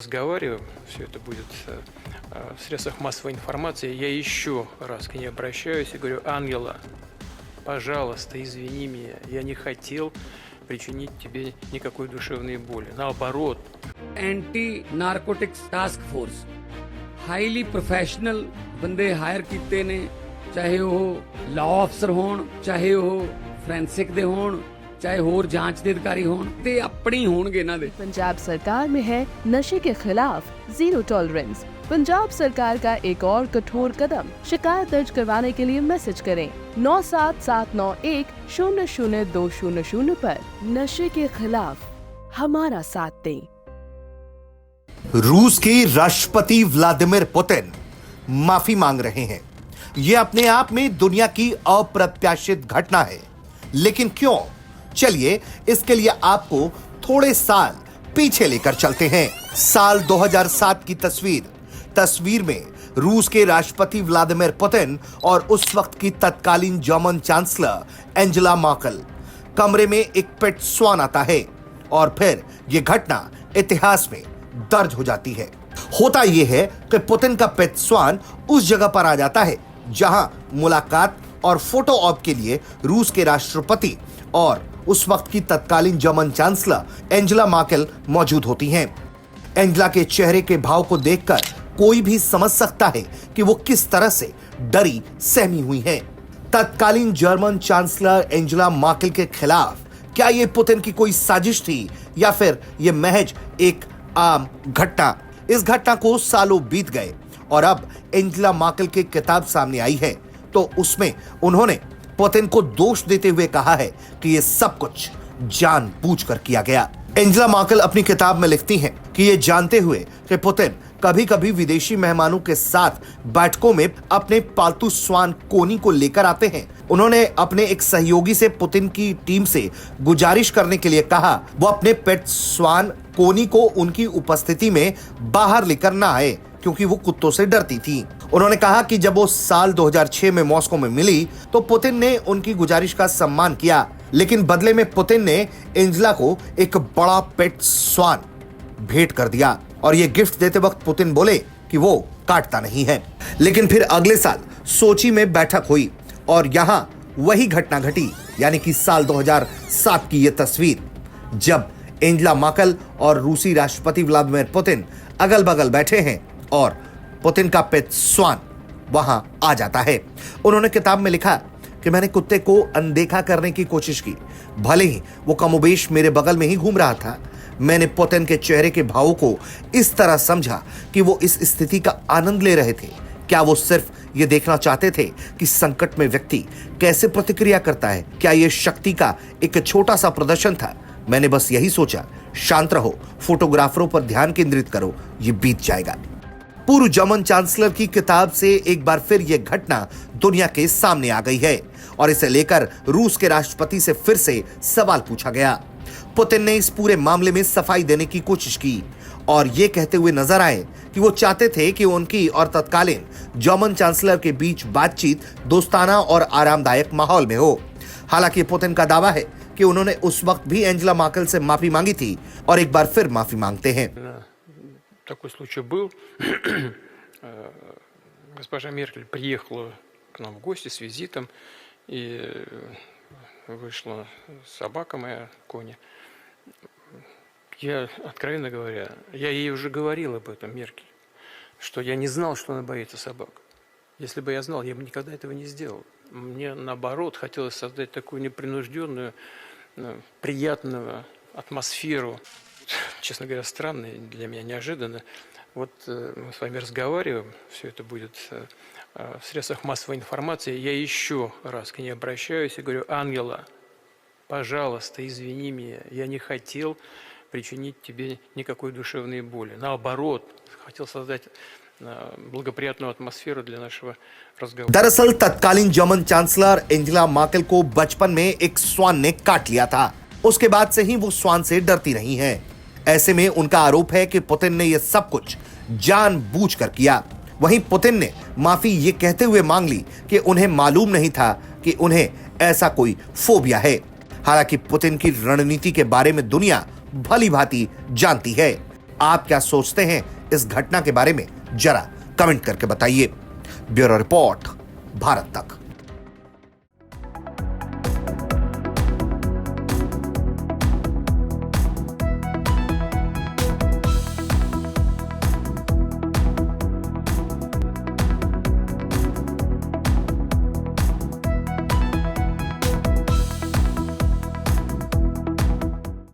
Разговариваем, все это будет в средствах массовой информации, я еще раз к ней обращаюсь и говорю: Ангела, пожалуйста, извини меня, я не хотел причинить тебе никакой душевной боли. Наоборот. Anti narcotics task force highly professional ਬੰਦੇ hire ਕੀਤੇ ਨੇ, ਚਾਹੇ ਉਹ ਲਾਅ ਅਫਸਰ ਹੋਣ, ਚਾਹੇ ਉਹ ਫੋਰੈਂਸਿਕ ਦੇ ਹੋਣ, चाहे होर जांच के अधिकारी होण ते अपनी होणगे इन्हां दे। पंजाब सरकार में है नशे के खिलाफ जीरो टॉलरेंस। पंजाब सरकार का एक और कठोर कदम। शिकायत दर्ज करवाने के लिए मैसेज करें 9779100200 पर। नशे के खिलाफ हमारा साथ दें। रूस के राष्ट्रपति व्लादिमीर पुतिन माफी मांग रहे हैं। यह अपने आप में दुनिया की अप्रत्याशित घटना है, लेकिन क्यों? चलिए इसके लिए आपको थोड़े साल पीछे लेकर चलते हैं। साल 2007 की तस्वीर में रूस के राष्ट्रपति व्लादिमीर पुतिन और उस वक्त की तत्कालीन जर्मन चांसलर एंजेला मर्केल। कमरे में एक पेट स्वान आता है और फिर यह घटना इतिहास में दर्ज हो जाती है। होता यह है कि पुतिन का पेट स्वान उस जगह पर आ जाता है जहां मुलाकात और फोटो ऑप के लिए रूस के राष्ट्रपति और उस वक्त की तत्कालीन जर्मन चांसलर एंजेला मर्केल मौजूद होती हैं। एंजेला के चेहरे के भाव को देखकर कोई भी समझ सकता है कि वो किस तरह से डरी सहमी हुई हैं। तत्कालीन जर्मन चांसलर एंजेला मर्केल के खिलाफ क्या ये पुतिन की कोई साजिश थी या फिर ये महज एक आम घटना? इस घटना को सालों बीत गए और अब एंजेला मर्केल की किताब सामने आई है, तो उसमें उन्होंने पुतिन को दोष देते हुए कहा है कि यह सब कुछ जानबूझकर किया गया। एंजेला मर्केल अपनी किताब में लिखती हैं कि ये जानते हुए कि पुतिन कभी कभी विदेशी मेहमानों के साथ बैठकों में अपने पालतू स्वान कोनी को लेकर आते हैं, उन्होंने अपने एक सहयोगी से पुतिन की टीम से गुजारिश करने के लिए कहा वो अपने पेट स्वान कोनी को उनकी उपस्थिति में बाहर लेकर ना आए क्योंकि वो कुत्तों से डरती थी। उन्होंने कहा कि जब वो साल 2006 में मॉस्को में मिली तो पुतिन ने उनकी गुजारिश का सम्मान किया, लेकिन बदले में पुतिन ने एंजेला को एक बड़ा पेट स्वान भेंट कर दिया और ये गिफ्ट देते वक्त पुतिन बोले कि वो काटता नहीं है। लेकिन फिर अगले साल सोची में बैठक हुई और यहाँ वही घटना घटी, यानी कि साल 2007 की ये तस्वीर, जब एंजेला मर्केल और रूसी राष्ट्रपति व्लादिमीर पुतिन अगल बगल बैठे हैं और पुतिन का पेट स्वान वहां आ जाता है। उन्होंने किताब में लिखा कि मैंने कुत्ते को अनदेखा करने की कोशिश की, भले ही वो कमोबेश मेरे बगल में ही घूम रहा था। मैंने पुतिन के चेहरे के भावों को इस तरह समझा कि वो इस स्थिति का आनंद ले रहे थे। क्या वो सिर्फ ये देखना चाहते थे कि संकट में व्यक्ति कैसे प्रतिक्रिया करता है? क्या ये शक्ति का एक छोटा सा प्रदर्शन था? मैंने बस यही सोचा, शांत रहो, फोटोग्राफरों पर ध्यान केंद्रित करो, ये बीत जाएगा। पूर्व जर्मन चांसलर की किताब से एक बार फिर यह घटना दुनिया के सामने आ गई है और इसे लेकर रूस के राष्ट्रपति से फिर से सवाल पूछा गया। पुतिन ने इस पूरे मामले में सफाई देने की कोशिश की और ये कहते हुए नजर आए कि वो चाहते थे कि उनकी और तत्कालीन जर्मन चांसलर के बीच बातचीत दोस्ताना और आरामदायक माहौल में हो। हालांकि पुतिन का दावा है कि उन्होंने उस वक्त भी एंजेला मर्केल से माफी मांगी थी और एक बार फिर माफी मांगते हैं। Такой случай был. Госпожа Меркель приехала к нам в гости с визитом, и вышла собака моя, Коня. Я, откровенно говоря, я ей уже говорил об этом, Меркель, что я не знал, что она боится собак. Если бы я знал, я бы никогда этого не сделал. Мне, наоборот, хотелось создать такую непринужденную, приятную атмосферу. Честно говоря, странно, для меня неожиданно. Вот мы с вами разговариваем, все это будет в средствах массовой информации. Я еще раз к ней обращаюсь и говорю: Ангела, пожалуйста, извини меня, я не хотел причинить тебе никакой душевной боли. Наоборот, хотел создать благоприятную атмосферу для нашего разговора। दरअसल तत्कालीन जर्मन चांसलर एंजेला मर्केल को बचपन में एक स्वान ने काट लिया था। उसके बाद से ही वो स्वान से डरती रही हैं। ऐसे में उनका आरोप है कि पुतिन ने यह सब कुछ जानबूझकर किया। वहीं पुतिन ने माफी ये कहते हुए मांग ली कि उन्हें मालूम नहीं था कि उन्हें ऐसा कोई फोबिया है। हालांकि पुतिन की रणनीति के बारे में दुनिया भली भांति जानती है। आप क्या सोचते हैं इस घटना के बारे में, जरा कमेंट करके बताइए। ब्यूरो रिपोर्ट, भारत तक।